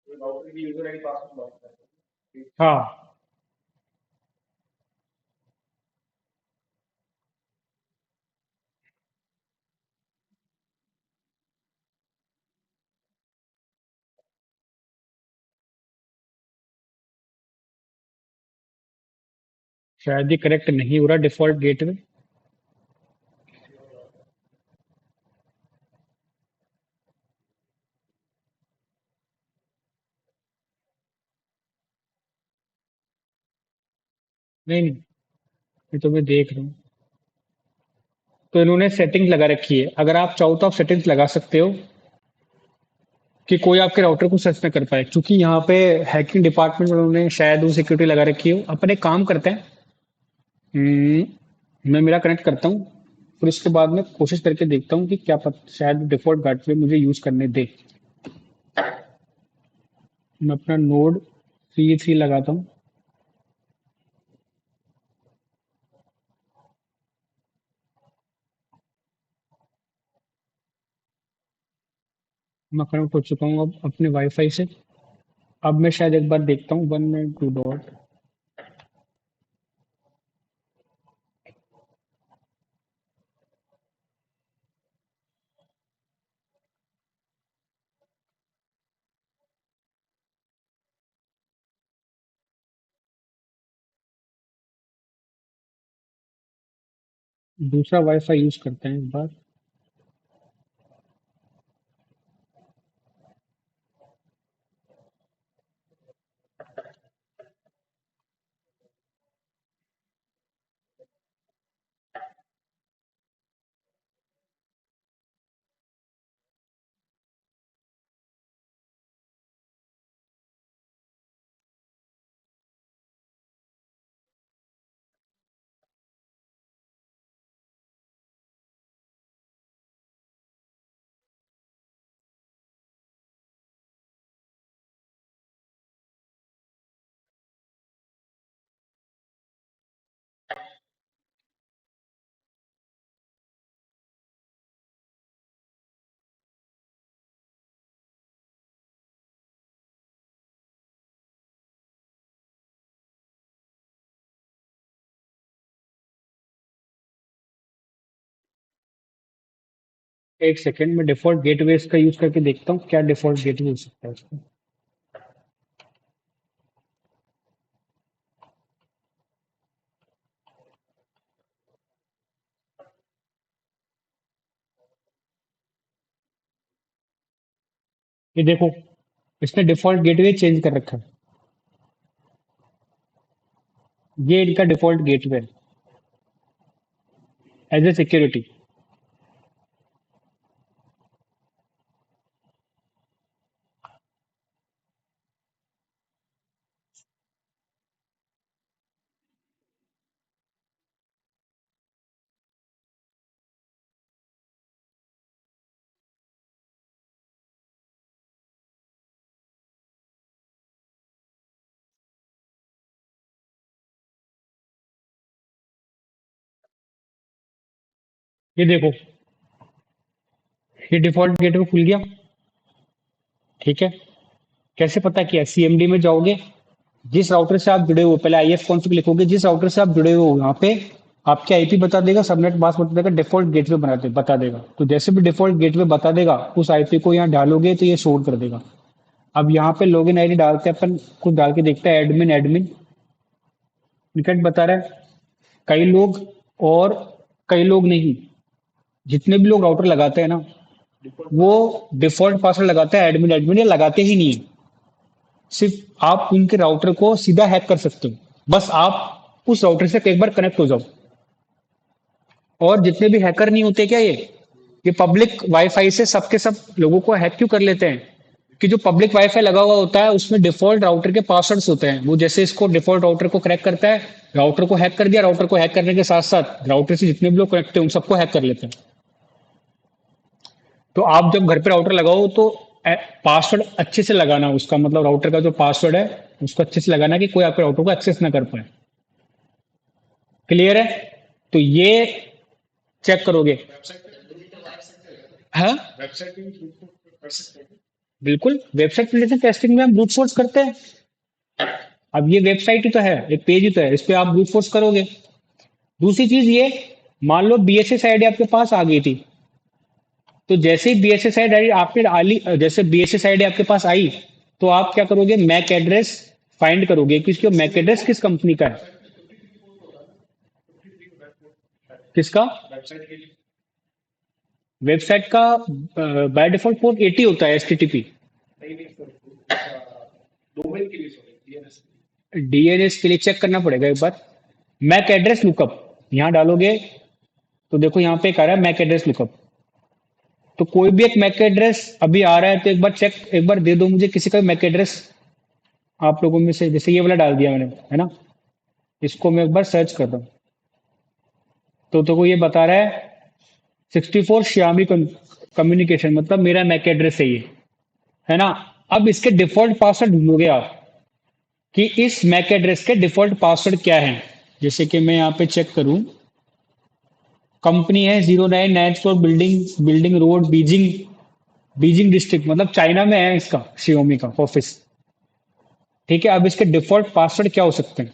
राउटर की यूजर आईडी पासवर्ड मांगता है। हाँ, शायद ये करेक्ट नहीं हो रहा डिफॉल्ट गेटवे। नहीं नहीं, ये तो मैं देख रहा हूँ। तो इन्होंने सेटिंग्स लगा रखी है, अगर आप चाहो तो आप सेटिंग्स लगा सकते हो कि कोई आपके राउटर को सर्च ना कर पाए, क्योंकि यहाँ पे हैकिंग डिपार्टमेंट में उन्होंने शायद वो सिक्योरिटी लगा रखी हो। अपन एक काम करते हैं, मैं मेरा कनेक्ट करता हूँ, फिर उसके बाद में कोशिश करके देखता हूँ कि क्या शायद डिफॉल्ट गार्डवे मुझे यूज करने दे। मैं अपना नोड 3 लगाता हूँ। मैं कनेक्ट हो चुका हूँ अब अपने वाईफाई से। अब मैं शायद एक बार देखता हूँ 192 डॉट। दूसरा वाईफाई यूज करते हैं एक बार। एक सेकेंड में डिफॉल्ट गेटवे का यूज करके देखता हूँ क्या डिफॉल्ट गेटवे हो सकता है इसका। ये देखो, इसने डिफॉल्ट गेटवे चेंज कर रखा है। ये इनका डिफॉल्ट गेटवे है एज ए सिक्योरिटी। ये देखो, ये डिफॉल्ट गेटवे खुल गया। ठीक है, कैसे पता किया? सीएमडी में जाओगे, जिस राउटर से आप जुड़े हो, पहले आईएफ कॉन्फ़िग लिखोगे, जिस राउटर से आप जुड़े हो यहाँ पे आपके आईपी बता देगा, सबनेट मास्क बता देगा, डिफॉल्ट गेटवे बता देगा। तो जैसे भी डिफॉल्ट गेटवे बता देगा, उस आईपी को यहाँ डालोगे तो ये शोर कर देगा। अब यहाँ पे लॉगिन आईडी डालते हैं अपन, कुछ डाल के देखते हैं, एडमिन एडमिन निकट बता रहा है कई लोग, और कई लोग नहीं। जितने भी लोग राउटर लगाते हैं ना, वो डिफॉल्ट पासवर्ड लगाते हैं एडमिन एडमिन, या लगाते ही नहीं है। सिर्फ आप उनके राउटर को सीधा हैक कर सकते हो, बस आप उस राउटर से एक बार कनेक्ट हो जाओ। और जितने भी हैकर नहीं होते क्या, ये पब्लिक वाईफाई से सबके सब लोगों को हैक क्यों कर लेते हैं? कि जो पब्लिक वाईफाई लगा हुआ होता है उसमें डिफॉल्ट राउटर के पासवर्ड्स होते हैं, वो जैसे इसको डिफॉल्ट राउटर को क्रैक करता है, राउटर को हैक कर दिया, राउटर को हैक करने के साथ साथ राउटर से जितने भी लोग कनेक्ट हैं उन सबको हैक कर लेते हैं। तो आप जब घर पे राउटर लगाओ तो पासवर्ड अच्छे से लगाना, उसका मतलब राउटर का जो पासवर्ड है उसको अच्छे से लगाना कि कोई आपके राउटर को एक्सेस ना कर पाए। क्लियर है? तो ये चेक करोगे। वेबसाइट पे कर सकते हैं, हाँ, वेबसाइट पे भी कर सकते हैं। बिल्कुल, वेबसाइट पेनिट्रेशन टेस्टिंग में हम ब्रूट फोर्स करते हैं। अब ये वेबसाइट ही तो है, एक पेज ही तो है, इस पे आप ब्रूट फोर्स करोगे। दूसरी चीज ये, मान लो बीएसएस आईडी आपके पास आ गई थी, तो जैसे ही बीएसएस आईडी आपने आली, जैसे बीएसएस आईडी आपके पास आई, तो आप क्या करोगे, मैक एड्रेस फाइंड करोगे कि इसको मैक एड्रेस किस कंपनी का है। किसका? वेबसाइट के लिए वेबसाइट का बाय डिफॉल्ट पोर्ट 80 होता है एचटीटीपी। नहीं नहीं सर, डोमेन के लिए सॉरी, डीएनएस। डीएनएस के लिए चेक करना पड़ेगा एक बार। मैक एड्रेस लुकअप यहाँ डालोगे तो देखो यहाँ पे एक आ रहा है मैक एड्रेस लुकअप। तो कोई भी एक मैक एड्रेस अभी आ रहा है तो एक बार चेक, एक बार दे दो मुझे किसी का मैक एड्रेस आप लोगों में से। जैसे ये वाला डाल दिया मैंने, है ना, इसको मैं एक बार सर्च कर रहा हूँ तो देखो ये बता रहा है 64 श्यामी कम्युनिकेशन, मतलब मेरा मैक एड्रेस है ये, है ना। अब इसके डिफॉल्ट पासवर्ड ढूंढोगे आप कि इस मैक एड्रेस के डिफॉल्ट पासवर्ड क्या है। जैसे कि मैं यहाँ पे चेक करूं, कंपनी है 0994 building building road Beijing, Beijing district, मतलब चाइना में है इसका शियोमी का ऑफिस। ठीक है, अब इसके डिफॉल्ट पासवर्ड क्या हो सकते हैं,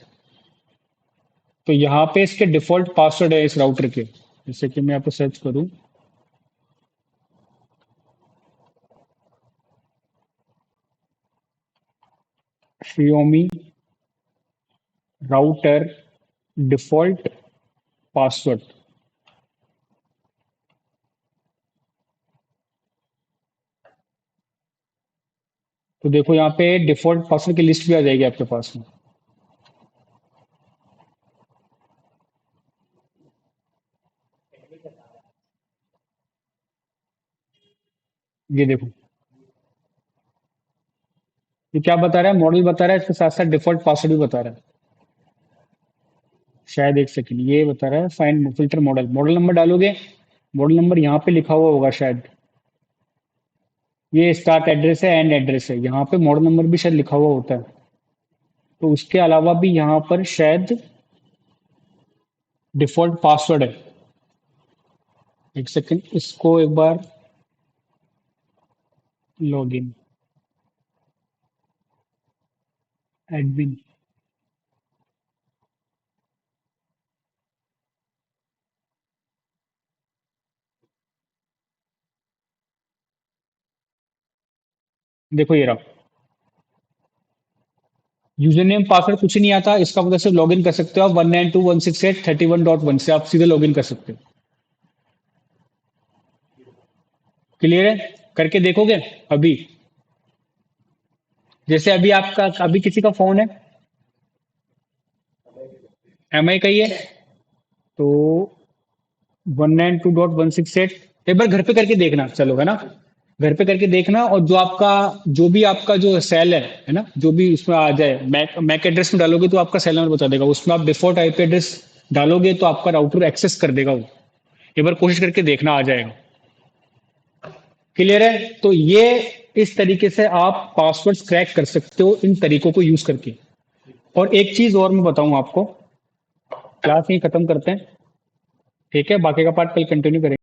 तो यहाँ पे इसके डिफॉल्ट पासवर्ड है इस राउटर के। जैसे कि मैं यहाँ पे सर्च करूं, शियोमी राउटर डिफॉल्ट पासवर्ड, तो देखो यहाँ पे डिफॉल्ट पासवर्ड की लिस्ट भी आ जाएगी आपके पास में। ये देखो, ये क्या बता रहा है, मॉडल बता रहा है, इसके साथ साथ डिफॉल्ट पासवर्ड भी बता रहा है। शायद एक सेकंड, ये बता रहा है find filter model, model number डालोगे, मॉडल नंबर यहाँ पे लिखा हुआ होगा शायद। ये स्टार्ट एड्रेस है, एंड एड्रेस है, यहाँ पे मॉडल नंबर भी शायद लिखा हुआ होता है। तो उसके अलावा भी यहाँ पर शायद डिफॉल्ट पासवर्ड है। एक सेकंड, इसको एक बार लॉगिन एडमिन, देखो ये रहा, यूजर नेम पासवर्ड कुछ नहीं आता, इसका मतलब सिर्फ लॉगिन कर सकते हो आप 192.168.31.1 से आप सीधे लॉगिन कर सकते हो। क्लियर है? करके देखोगे अभी, जैसे अभी आपका, अभी किसी का फोन है एम आई का ही है, तो 192.168 एक बार घर पे करके देखना, चलो, है ना, घर पे करके देखना। और जो आपका, जो भी आपका जो सेल है ना, जो भी उसमें आ जाए, मैक एड्रेस में डालोगे तो आपका सेल नंबर बता देगा, उसमें आप डिफॉल्ट आईपी एड्रेस डालोगे तो आपका राउटर एक्सेस कर देगा वो। एक बार कोशिश करके देखना, आ जाएगा। क्लियर है? तो ये इस तरीके से आप पासवर्ड क्रैक कर सकते हो इन तरीकों को यूज करके। और एक चीज और मैं बताऊं आपको, क्लास यही खत्म करते हैं, ठीक है, बाकी का पार्ट कल कंटिन्यू करेंगे।